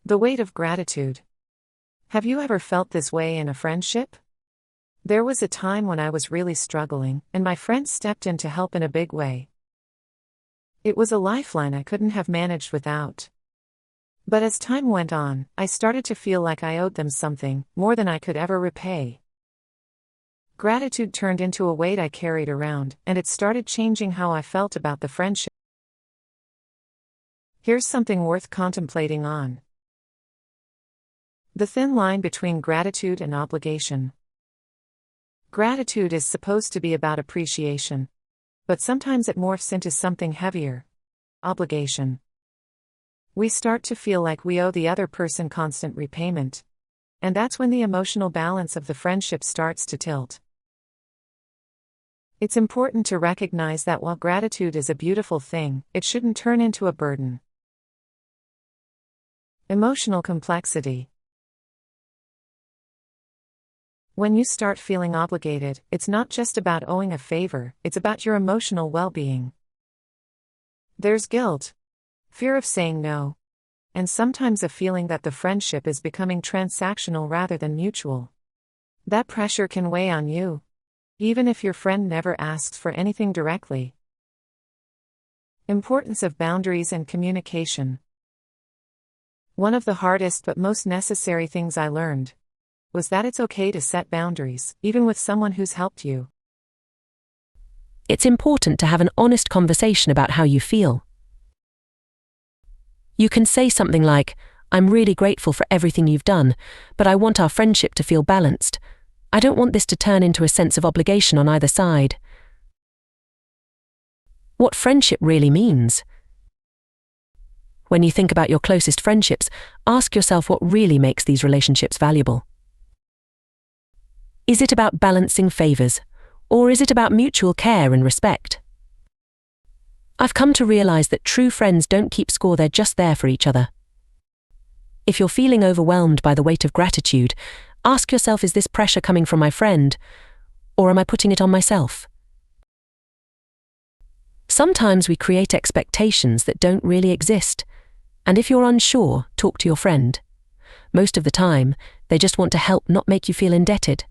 The weight of gratitude. Have you ever felt this way in a friendship? There was a time when I was really struggling, and my friend stepped in to help in a big way. It was a lifeline I couldn't have managed without. But as time went on, I started to feel like I owed them something, more than I could ever repay. Gratitude turned into a weight I carried around, and it started changing how I felt about the friendship. Here's something worth contemplating on. The thin line between gratitude and obligation. Gratitude is supposed to be about appreciation, but sometimes it morphs into something heavier: obligation. We start to feel like we owe the other person constant repayment, and that's when the emotional balance of the friendship starts to tilt. It's important to recognize that while gratitude is a beautiful thing, it shouldn't turn into a burden. Emotional complexity. When you start feeling obligated, it's not just about owing a favor, it's about your emotional well-being. There's guilt, fear of saying no, and sometimes a feeling that the friendship is becoming transactional rather than mutual. That pressure can weigh on you, even if your friend never asks for anything directly. Importance of boundaries and communication. One of the hardest but most necessary things I learned was that it's okay to set boundaries, even with someone who's helped you. It's important to have an honest conversation about how you feel. You can say something like, "I'm really grateful for everything you've done, but I want our friendship to feel balanced. I don't want this to turn into a sense of obligation on either side." What friendship really means. When you think about your closest friendships, ask yourself what really makes these relationships valuable. Is it about balancing favors, or is it about mutual care and respect? I've come to realize that true friends don't keep score, they're just there for each other. If you're feeling overwhelmed by the weight of gratitude, ask yourself, is this pressure coming from my friend, or am I putting it on myself? Sometimes we create expectations that don't really exist, and if you're unsure, talk to your friend. Most of the time, they just want to help, not make you feel indebted.